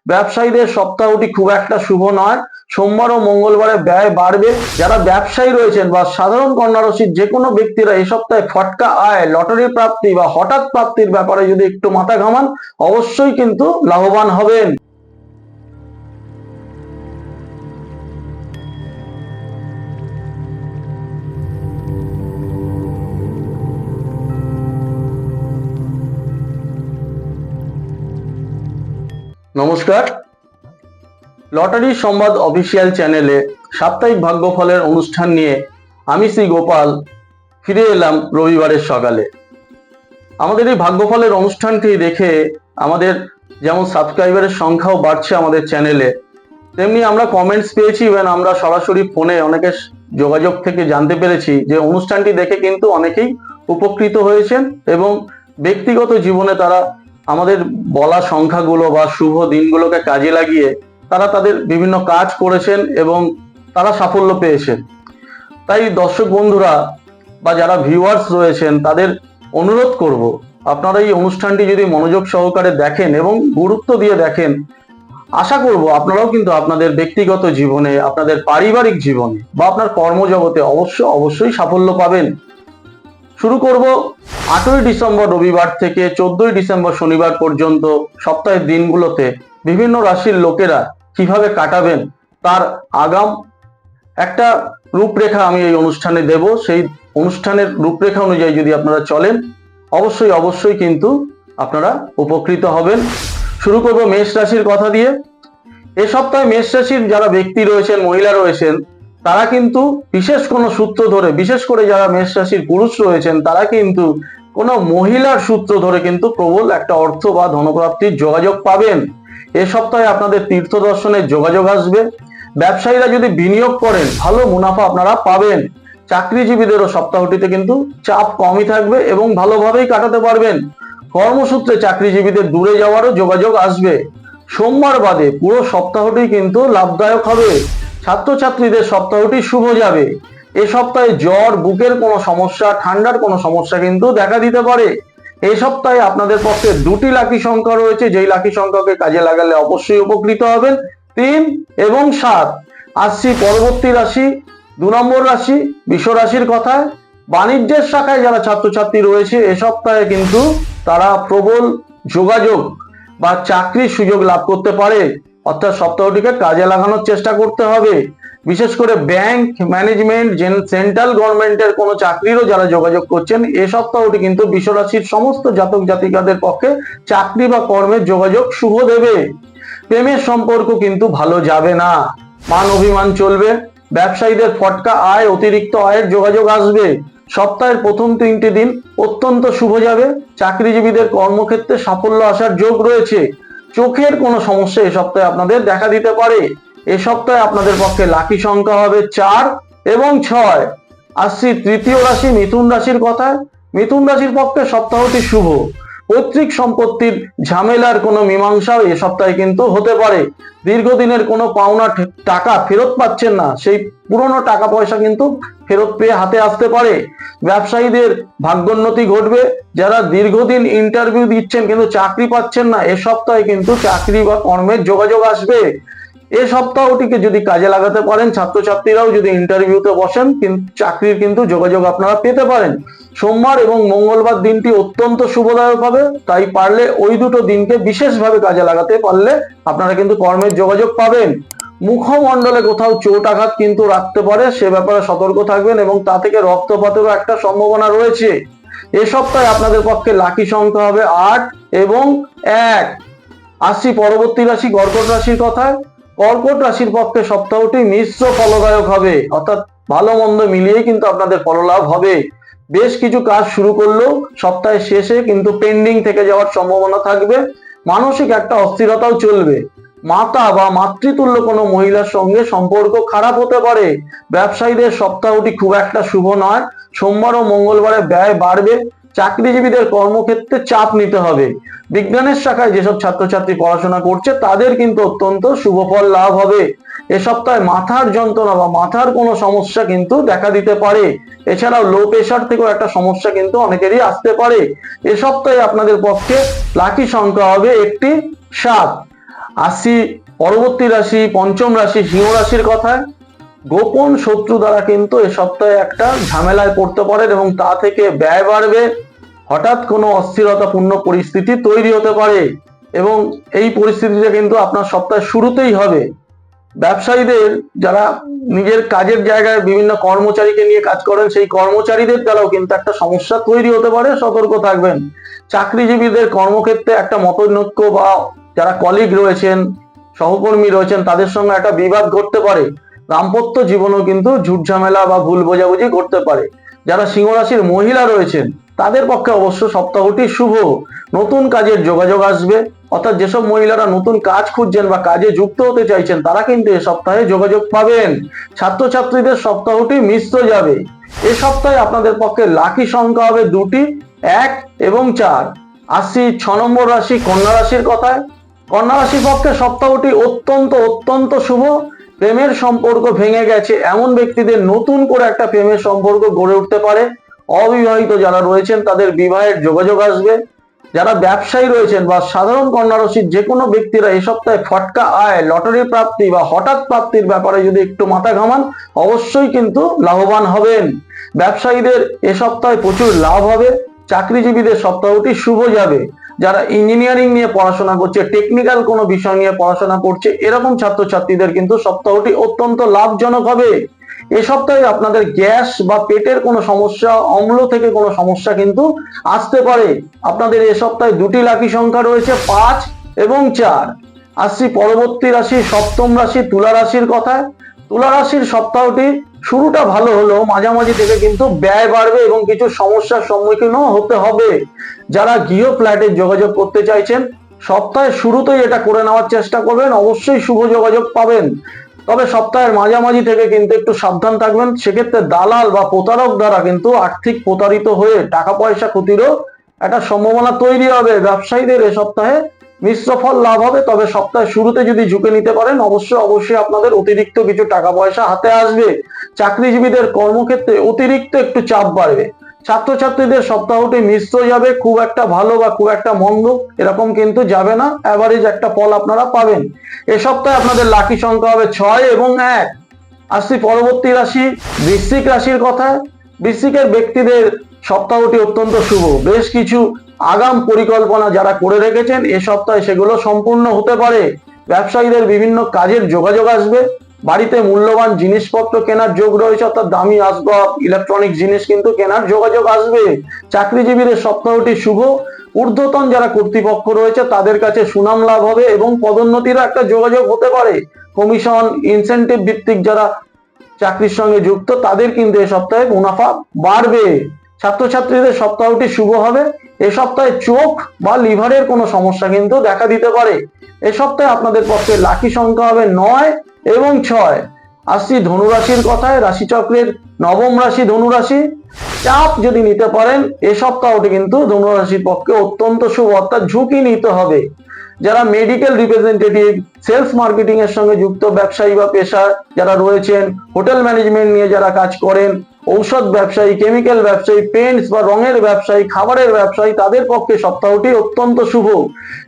ব্যবসায়ীদের সপ্তাহটি খুব একটা শুভ নয়। সোমবার ও মঙ্গলবারে ব্যয় বাড়বে। যারা ব্যবসায়ী রয়েছেন বা সাধারণ কন্যা রাশির যে কোনো ব্যক্তিরা এই সপ্তাহে ফটকা আয়, লটারি প্রাপ্তি বা হঠাৎ প্রাপ্তির ব্যাপারে যদি একটু মাথা ঘামান অবশ্যই কিন্তু লাভবান হবেন। নমস্কার, লটারি সংবাদ অফিসিয়াল চ্যানেলে সাপ্তাহিক ভাগ্যফলের অনুষ্ঠান নিয়ে আমি শ্রী গোপাল ফিরে এলাম রবিবারের সকালে। আমাদের এই ভাগ্যফলের অনুষ্ঠানটি দেখে আমাদের যেমন সাবস্ক্রাইবারের সংখ্যাও বাড়ছে আমাদের চ্যানেলে, তেমনি আমরা কমেন্টস পেয়েছি এবং আমরা সরাসরি ফোনে অনেকের যোগাযোগ থেকে জানতে পেরেছি যে অনুষ্ঠানটি দেখে কিন্তু অনেকেই উপকৃত হয়েছেন এবং ব্যক্তিগত জীবনে তারা আমাদের বলা সংখ্যাগুলো বা শুভ দিনগুলোকে কাজে লাগিয়ে তারা তাদের বিভিন্ন কাজ করেছেন এবং তারা সাফল্য পেয়েছেন। তাই দর্শক বন্ধুরা বা যারা ভিউয়ার্স রয়েছেন তাদের অনুরোধ করব, আপনারা এই অনুষ্ঠানটি যদি মনোযোগ সহকারে দেখেন এবং গুরুত্ব দিয়ে দেখেন, আশা করব আপনারাও কিন্তু আপনাদের ব্যক্তিগত জীবনে, আপনাদের পারিবারিক জীবনে বা আপনার কর্মজগতে অবশ্যই সাফল্য পাবেন। শুরু করব 8ই ডিসেম্বর রবিবার থেকে 14ই ডিসেম্বর শনিবার পর্যন্ত সপ্তাহের দিনগুলোতে বিভিন্ন রাশির লোকেরা কিভাবে কাটাবেন তার আগাম একটা রূপরেখা আমি এই অনুষ্ঠানে দেব। সেই অনুষ্ঠানের রূপরেখা অনুযায়ী যদি আপনারা চলেন অবশ্যই কিন্তু আপনারা উপকৃত হবেন। শুরু করব মেষ রাশির কথা দিয়ে। এ সপ্তাহে মেষ রাশির যারা ব্যক্তি রয়েছেন, মহিলা রয়েছেন, তারা কিন্তু বিশেষ কোনো সূত্র ধরে, বিশেষ করে যারা মেষ রাশির পুরুষ রয়েছেন তারা কিন্তু কোনো মহিলার সূত্র ধরে কিন্তু প্রবল একটা অর্থ বা ধনপ্রাপ্তির যোগাযোগ পাবেন। এ সপ্তাহে আপনাদের তীর্থ দর্শনের যোগাযোগ আসবে। ব্যবসায়ীরা যদি বিনিয়োগ করেন ভালো মুনাফা আপনারা পাবেন। চাকরিজীবীদেরও সপ্তাহটিতে কিন্তু চাপ কমই থাকবে এবং ভালোভাবেই কাটাতে পারবেন। কর্মসূত্রে চাকরিজীবীদের দূরে যাওয়ারও যোগাযোগ আসবে। সোমবার বাদে পুরো সপ্তাহটি কিন্তু লাভদায়ক হবে। ছাত্রছাত্রীদের সপ্তাহটি শুভ যাবে। এ সপ্তাহে জ্বর, বুকের কোনো সমস্যা, ঠান্ডার কোনো সমস্যা কিন্তু দেখা দিতে পারে। এই সপ্তাহে আপনাদের পক্ষে 2টি লাকি সংখ্যা রয়েছে, যেই লাকি সংখ্যাকে কাজে লাগালে অবশ্যই উপকৃত হবেন। 3 এবং 7। আসছি পরবর্তী রাশি, 2 নম্বর রাশি বৃষ রাশির কথায়। বাণিজ্যের শাখায় যারা ছাত্রছাত্রী রয়েছে এ সপ্তাহে কিন্তু তারা প্রবল যোগাযোগ বা চাকরির সুযোগ লাভ করতে পারে, অর্থাৎ সপ্তাহটিকে কাজে লাগানোর চেষ্টা করতে হবে। বিশেষ করে ব্যাংক ম্যানেজমেন্ট, সেন্ট্রাল গভর্নমেন্টের কোনো চাকরিরও যারা যোগাযোগ করছেন এ সপ্তাহটি কিন্তু বৃষ রাশির সমস্ত জাতক জাতিকাদের পক্ষে চাকরি বা কর্মের যোগাযোগ শুভ দেবে। প্রেমের সম্পর্ক কিন্তু ভালো যাবে না, মান অভিমান চলবে। ব্যবসায়ীদের ফটকা আয়, অতিরিক্ত আয়ের যোগাযোগ আসবে। সপ্তাহের প্রথম 3টি দিন অত্যন্ত শুভ যাবে। চাকরিজীবীদের কর্মক্ষেত্রে সাফল্য আসার যোগ রয়েছে। চোখের কোনো সমস্যা এ সপ্তাহে আপনাদের দেখা দিতে পারে। এ সপ্তাহে আপনাদের পক্ষে লাকি সংখ্যা হবে 4 এবং 6। আসছি তৃতীয় রাশি মিথুন রাশির কথায়। মিথুন রাশির পক্ষে সপ্তাহটি শুভ। পৈতৃক সম্পত্তির ঝামেলার কোনো মীমাংসাও এ সপ্তাহে কিন্তু হতে পারে। দীর্ঘদিনের কোনো পাওনা টাকা ফেরত পাচ্ছেন না, সেই পুরনো টাকা পয়সা কিন্তু ফেরত পেয়ে হাতে আসতে পারে। ব্যবসায়ীদের ভাগ্যোন্নতি ঘটবে। যারা দীর্ঘদিন ইন্টারভিউ দিচ্ছেন কিন্তু চাকরি পাচ্ছেন না, এ সপ্তাহে কিন্তু চাকরি বা কর্মের যোগাযোগ আসবে। এই সপ্তাহটিকে যদি কাজে লাগাতে পারেন, ছাত্রছাত্রীরাও যদি ইন্টারভিউতে বসেন কিন্তু চাকরির কিন্তু যোগাযোগ আপনারা পেতে পারেন। সোমবার এবং মঙ্গলবার দিনটি অত্যন্ত শুভদায়ক হবে, তাই পারলে ওই দুটো দিনকে বিশেষভাবে কাজে লাগাতে পারলে আপনারা কিন্তু কর্মের যোগাযোগ পাবেন। মুখমণ্ডলে কোথাও চোট আঘাত কিন্তু রাখতে পারে, সে ব্যাপারে সতর্ক থাকবেন এবং তা থেকে রক্তপাতেরও একটা সম্ভাবনা রয়েছে। এ সপ্তাহে আপনাদের পক্ষে লাকি সংখ্যা হবে 8 এবং 1। আসছি পরবর্তী রাশি কর্কট রাশির কথায়। কর্কট রাশির পক্ষে সপ্তাহটি মিশ্র ফলদায়ক হবে, অর্থাৎ ভালো মন্দ মিলিয়েই কিন্তু আপনাদের ফললাভ হবে। বেশ কিছু কাজ শুরু করলেও সপ্তাহের শেষে কিন্তু পেন্ডিং থেকে যাওয়ার সম্ভাবনা থাকবে। মানসিক একটা অস্থিরতাও চলবে। মাতা বা মাতৃতুল্য কোনো মহিলার সঙ্গে সম্পর্ক খারাপ হতে পারে। ব্যবসায়ীদের সপ্তাহটি খুব একটা শুভ নয়। সোমবার ও মঙ্গলবারে ব্যয় বাড়বে। চাকরিজীবীদের কর্মক্ষেত্রে চাপ নিতে হবে। বিজ্ঞানের শাখায় যেসব ছাত্রছাত্রী পড়াশোনা করছে তাদের কিন্তু অত্যন্ত শুভ ফল লাভ হবে। এ সপ্তাহে মাথার যন্ত্রণা বা মাথার কোনো সমস্যা কিন্তু দেখা দিতে পারে। এছাড়াও লো প্রেশার থেকেও একটা সমস্যা কিন্তু অনেকেরই আসতে পারে। এ সপ্তাহে আপনাদের পক্ষে লাকি সংখ্যা হবে একটি 7। আসি পরবর্তী রাশি পঞ্চম রাশি সিংহ রাশির কথায়। গোপন শত্রু দ্বারা কিন্তু এ সপ্তাহে একটা ঝামেলায় পড়তে পারেন এবং তা থেকে ব্যয় বাড়বে। হঠাৎ কোনো অস্থিরতাপূর্ণ পরিস্থিতি তৈরি হতে পারে এবং এই পরিস্থিতিটা কিন্তু আপনার সপ্তাহের শুরুতেই হবে। ব্যবসায়ীদের যারা নিজের কাজের জায়গায় বিভিন্ন কর্মচারীকে নিয়ে কাজ করেন, সেই কর্মচারীদের দ্বারাও কিন্তু একটা সমস্যা তৈরি হতে পারে, সতর্ক থাকবেন। চাকরিজীবীদের কর্মক্ষেত্রে একটা মতনৈক্য বা যারা কলিগ রয়েছেন, সহকর্মী রয়েছেন, তাদের সঙ্গে একটা বিবাদ ঘটতে পারে। দাম্পত্য জীবনেও কিন্তু ঝুট ঝামেলা বা ভুল বোঝাবুঝি ঘটতে পারে। যারা সিংহ রাশির মহিলা রয়েছেন তাদের পক্ষে অবশ্য সপ্তাহটি শুভ। নতুন কাজের যোগাযোগ আসবে, অর্থাৎ যেসব মহিলারা নতুন কাজ খুঁজছেন বা কাজে যুক্ত হতে চাইছেন তারা কিন্তু এ সপ্তাহে যোগাযোগ পাবেন। ছাত্রছাত্রীদের সপ্তাহটি মিশ্র যাবে। এ সপ্তাহে আপনাদের পক্ষে লাকি সংখ্যা হবে 2টি, 1 এবং 4। আসছি 6 নম্বর রাশি কন্যা রাশির কথায়। কন্যা রাশির পক্ষে সপ্তাহটি অত্যন্ত অত্যন্ত শুভ। প্রেমের সম্পর্ক ভেঙে গেছে এমন ব্যক্তিদের নতুন করে একটা প্রেমের সম্পর্ক গড়ে উঠতে পারে। অবিবাহিত যারা রয়েছেন তাদের বিবাহের যোগাযোগ আসবে। যারা ব্যবসায়ী রয়েছেন বা সাধারণ কন্যা রাশির যে কোনো ব্যক্তিরা এই সপ্তাহে ফটকা আয়, লটারি প্রাপ্তি বা হঠাৎ প্রাপ্তির ব্যাপারে যদি একটু মাথা ঘামান অবশ্যই কিন্তু লাভবান হবেন। ব্যবসায়ীদের এ সপ্তাহে প্রচুর লাভ হবে। চাকরিজীবীদের সপ্তাহটি শুভ যাবে। যারা ইঞ্জিনিয়ারিং নিয়ে পড়াশোনা করছে, টেকনিক্যাল কোনো বিষয় নিয়ে পড়াশোনা করছে, এরকম ছাত্রছাত্রীদের কিন্তু সপ্তাহটি অত্যন্ত লাভজনক হবে। এ সপ্তাহে আপনাদের গ্যাস বা পেটের কোনো সমস্যা, অম্ল থেকে কোনো সমস্যা কিন্তু আসতে পারে। আপনাদের এ সপ্তাহে 2টি লাকি সংখ্যা রয়েছে, 5 এবং 4। আসছি পরবর্তী রাশি সপ্তম রাশি তুলা রাশির কথায়। তুলা রাশির সপ্তাহটি শুরুটা ভালো হলেও মাঝামাঝি থেকে কিন্তু ব্যয় বাড়বে এবং কিছু সমস্যার সম্মুখীন হতে হবে। যারা গৃহ ফ্ল্যাটের যোগাযোগ করতে চাইছেন সপ্তাহের শুরুতেই এটা করে নেওয়ার চেষ্টা করবেন, অবশ্যই শুভ যোগাযোগ পাবেন। তবে সপ্তাহের মাঝামাঝি থেকে কিন্তু একটু সাবধান থাকবেন। সেক্ষেত্রে দালাল বা প্রতারক দ্বারা কিন্তু আর্থিক প্রতারিত হয়ে টাকা পয়সা ক্ষতিরও একটা সম্ভাবনা তৈরি হবে। ব্যবসায়ীদের এ সপ্তাহে মিশ্র ফল লাভ হবে, তবে সপ্তাহের শুরুতে যদি ঝুঁকে নিতে পারেন অবশ্যই আপনাদের অতিরিক্ত কিছু টাকা পয়সা হাতে আসবে। চাকরিজীবীদের কর্মক্ষেত্রে অতিরিক্ত একটু চাপ বাড়বে। ছাত্রছাত্রীদের সপ্তাহটি মিশ্র যাবে, খুব একটা ভালো বা খুব একটা মন্দ এরকম কিন্তু যাবে না, অ্যাভারেজ একটা ফল আপনারা পাবেন। এ সপ্তাহে আপনাদের লাকি সংখ্যা হবে 6 এবং 1। আসছি পরবর্তী রাশি বৃশ্চিক রাশির কথায়। বৃশ্চিকের ব্যক্তিদের সপ্তাহটি অত্যন্ত শুভ। বেশ কিছু আগাম পরিকল্পনা যারা করে রেখেছেন এ সপ্তাহে সেগুলো সম্পূর্ণ হতে পারে। ব্যবসায়ীদের বিভিন্ন কাজের যোগাযোগ আসবে। বাড়িতে মূল্যবান জিনিসপত্র কেনার যোগ রয়েছে, অর্থাৎ দামি আসবাব, ইলেকট্রনিক জিনিস কিন্তু কেনার যোগাযোগ আসবে। চাকরিজীবীদের সপ্তাহটি শুভ। ঊর্ধ্বতন যারা কর্তৃপক্ষ রয়েছে তাদের কাছে সুনাম লাভ হবে এবং পদোন্নতির একটা যোগাযোগ হতে পারে। কমিশন, ইনসেন্টিভ ভিত্তিক যারা চাকরির সঙ্গে যুক্ত তাদের কিন্তু এ সপ্তাহে মুনাফা বাড়বে। ছাত্রছাত্রীদের সপ্তাহটি শুভ হবে। এ সপ্তাহে চোখ বা লিভারের কোনো সমস্যা কিন্তু দেখা দিতে পারে। এ সপ্তাহে আপনাদের পক্ষে লাকি সংখ্যা হবে 9 এবং 6। আসছি ধনুরাশির কথায়। রাশিচক্রের নবম রাশি ধনুরাশি। চাপ যদি নিতে পারেন এ সপ্তাহটি কিন্তু ধনুরাশির পক্ষে অত্যন্ত শুভ, অর্থাৎ ঝুঁকি নিতে হবে। যারা মেডিকেল রিপ্রেজেন্টেটিভ, সেলস মার্কেটিং এর সঙ্গে যুক্ত ব্যবসায়ী বা পেশা যারা রয়েছেন, হোটেল ম্যানেজমেন্ট নিয়ে যারা কাজ করেন, ঔষধ ব্যবসায়ী, কেমিক্যাল ব্যবসায়ী, পেন্টস বা রঙের ব্যবসায়ী, খাবারের ব্যবসায়ী, তাদের পক্ষে সপ্তাহটি অত্যন্ত শুভ।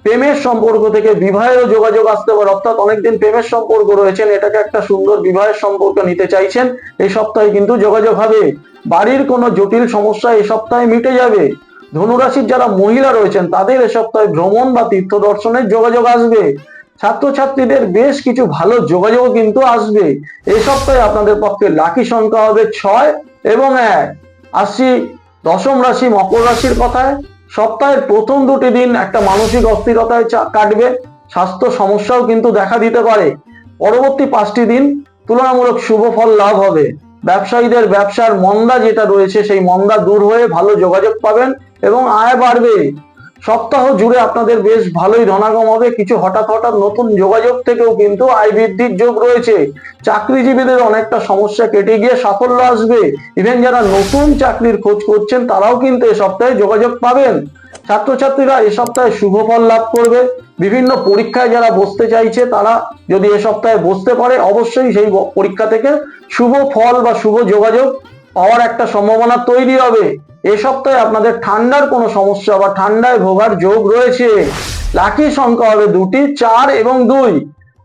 প্রেমের সম্পর্ক থেকে বিবাহেরও যোগাযোগ আসতে পারে, অর্থাৎ অনেকদিন প্রেমের সম্পর্ক রয়েছেন, এটাকে একটা সুন্দর বিবাহের সম্পর্ক নিতে চাইছেন, এই সপ্তাহে কিন্তু যোগাযোগ হবে। বাড়ির কোনো জটিল সমস্যা এই সপ্তাহে মিটে যাবে। ধনুরাশির যারা মহিলা রয়েছেন তাদের এ সপ্তাহে ভ্রমণ বা তীর্থ দর্শনের যোগাযোগ আসবে। ছাত্রছাত্রীদের বেশ কিছু ভালো যোগাযোগ কিন্তু আসবে। এই সপ্তাহে আপনাদের পক্ষে লাকি সংখ্যা হবে 6 এবং 1। আসছি দশম রাশি মকর রাশির কথায়। সপ্তাহের প্রথম 2টি দিন একটা মানসিক অস্থিরতায় কাটবে। স্বাস্থ্য সমস্যাও কিন্তু দেখা দিতে পারে। পরবর্তী 5টি দিন তুলনামূলক শুভ ফল লাভ হবে। ব্যবসায়ীদের ব্যবসার মন্দা যেটা রয়েছে সেই মন্দা দূর হয়ে ভালো যোগাযোগ পাবেন এবং আয় বাড়বে। সপ্তাহ জুড়ে আপনাদের বেশ ভালোই ধনাগম হবে। কিছু হঠাৎ নতুন যোগাযোগ থেকেও কিন্তু আয় বৃদ্ধির যোগ রয়েছে। চাকরিজীবীদের অনেকটা সমস্যা কেটে গিয়ে সাফল্য আসবে। ইভেন যারা নতুন চাকরির খোঁজ করছেন তারাও কিন্তু এ সপ্তাহে যোগাযোগ পাবেন। ছাত্রছাত্রীরা এ সপ্তাহে শুভ ফল লাভ করবে। বিভিন্ন পরীক্ষায় যারা বসতে চাইছে তারা যদি এ সপ্তাহে বসতে পারে অবশ্যই সেই পরীক্ষা থেকে শুভ ফল বা শুভ যোগাযোগ পাওয়ার একটা সম্ভাবনা তৈরি হবে। এ সপ্তাহে আপনাদের ঠান্ডার কোনো সমস্যা বা ঠান্ডায় ভোগার যোগ রয়েছে। লাকি সংখ্যা হবে 2টি, 4 এবং 2।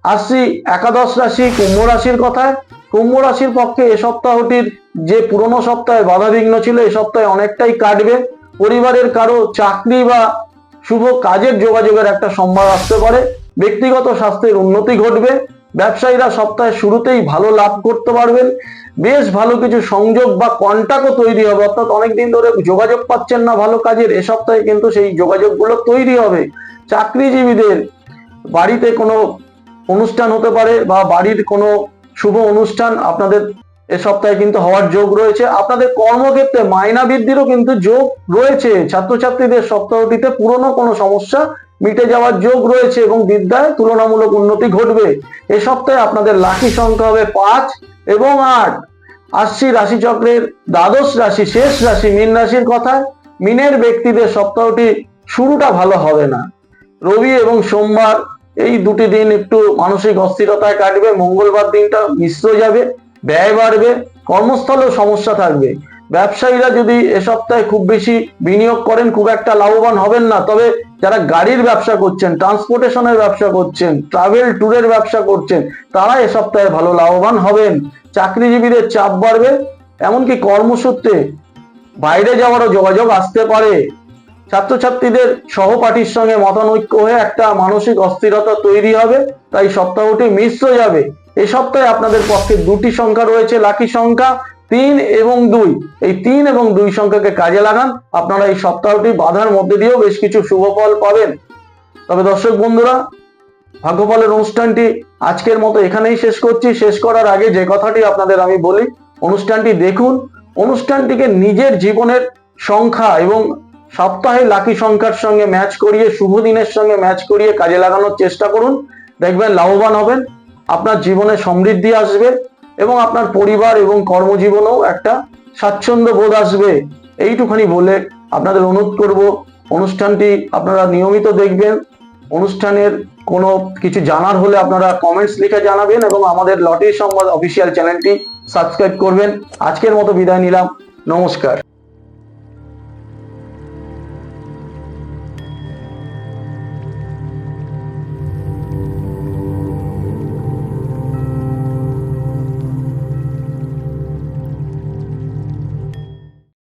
আসছি একাদশ রাশি কুম্ভ রাশির কথায়। কুম্ভ রাশির পক্ষে এ সপ্তাহটির যে পুরনো সপ্তাহে বাধাবিঘ্ন ছিল, এ সপ্তাহে অনেকটাই কাটবে। পরিবারের কারো চাকরি বা শুভ কাজের যোগাযোগের একটা সম্ভাবনা আসতে পারে। ব্যক্তিগত স্বাস্থ্যের উন্নতি ঘটবে। ব্যবসায়ীরা সপ্তাহের শুরুতেই ভালো লাভ করতে পারবেন। বেশ ভালো কিছু সংযোগ বা কন্টাক্টও তৈরি হবে, অর্থাৎ অনেকদিন ধরে যোগাযোগ পাচ্ছেন না ভালো কাজের, এ সপ্তাহে কিন্তু সেই যোগাযোগগুলো তৈরি হবে। চাকরিজীবীদের বাড়িতে কোনো অনুষ্ঠান হতে পারে বা বাড়ির কোনো শুভ অনুষ্ঠান আপনাদের এ সপ্তাহে কিন্তু হওয়ার যোগ রয়েছে। আপনাদের কর্মক্ষেত্রে মাইনা বৃদ্ধিরও কিন্তু যোগ রয়েছে। ছাত্রছাত্রীদের সপ্তাহটিতে পুরনো কোনো সমস্যা মিটে যাওয়ার যোগ রয়েছে এবং বিদ্যায় তুলনামূলক উন্নতি ঘটবে। এ সপ্তাহে আপনাদের লাকি সংখ্যা হবে 5 এবং 8। আসছি রাশিচক্রের দ্বাদশ রাশি, শেষ রাশি মীন রাশির কথায়। মীনের ব্যক্তিদের সপ্তাহটি শুরুটা ভালো হবে না। রবি এবং সোমবার এই দুটি দিন একটু মানসিক অস্থিরতায় কাটবে। মঙ্গলবার দিনটা মিশ্র যাবে, ব্যয় বাড়বে, কর্মস্থলেও সমস্যা থাকবে। ব্যবসায়ীরা যদি এ সপ্তাহে খুব বেশি বিনিয়োগ করেন খুব একটা লাভবান হবেন না। তবে যারা গাড়ির ব্যবসা করছেন, ট্রান্সপোর্টেশনের ব্যবসা করছেন, ট্রাভেল ট্যুরের ব্যবসা করছেন, তারা এ সপ্তাহে ভালো লাভবান হবেন। চাকরিজীবীদের চাপ বাড়বে, এমনকি কর্মসূত্রে বাইরে যাওয়ারও যোগাযোগ আসতে পারে। ছাত্রছাত্রীদের সহপাঠীর সঙ্গে মতানৈক্য হয়ে একটা মানসিক অস্থিরতা তৈরি হবে, তাই সপ্তাহটি মিশ্র যাবে। এই সপ্তাহে আপনাদের পক্ষে 2টি সংখ্যা রয়েছে লাকি সংখ্যা, 3 এবং 2। এই 3 এবং 2 সংখ্যাকে কাজে লাগান, আপনারা এই সপ্তাহটি বাধার মধ্যে দিয়েও বেশ কিছু শুভ ফল পাবেন। তবে দর্শক বন্ধুরা, ভাগ্যফলের অনুষ্ঠানটি আজকের মতো এখানেই শেষ করছি। শেষ করার আগে যে কথাটি আপনাদের আমি বলি, অনুষ্ঠানটি দেখুন, অনুষ্ঠানটিকে নিজের জীবনের সংখ্যা এবং সপ্তাহে লাকি সংখ্যার সঙ্গে ম্যাচ করিয়ে, শুভ দিনের সঙ্গে ম্যাচ করিয়ে কাজে লাগানোর চেষ্টা করুন। দেখবেন লাভবান হবেন, আপনার জীবনে সমৃদ্ধি আসবে এবং আপনার পরিবার এবং কর্মজীবনেও একটা স্বাচ্ছন্দ্য বোধ আসবে। এইটুখানি বলে আপনাদের অনুরোধ করব, অনুষ্ঠানটি আপনারা নিয়মিত দেখবেন। অনুষ্ঠানের কোনো কিছু জানার হলে আপনারা কমেন্টস লিখে জানাবেন এবং আমাদের লটারি সংবাদ অফিসিয়াল চ্যানেলটি সাবস্ক্রাইব করবেন। আজকের মতো বিদায় নিলাম, নমস্কার।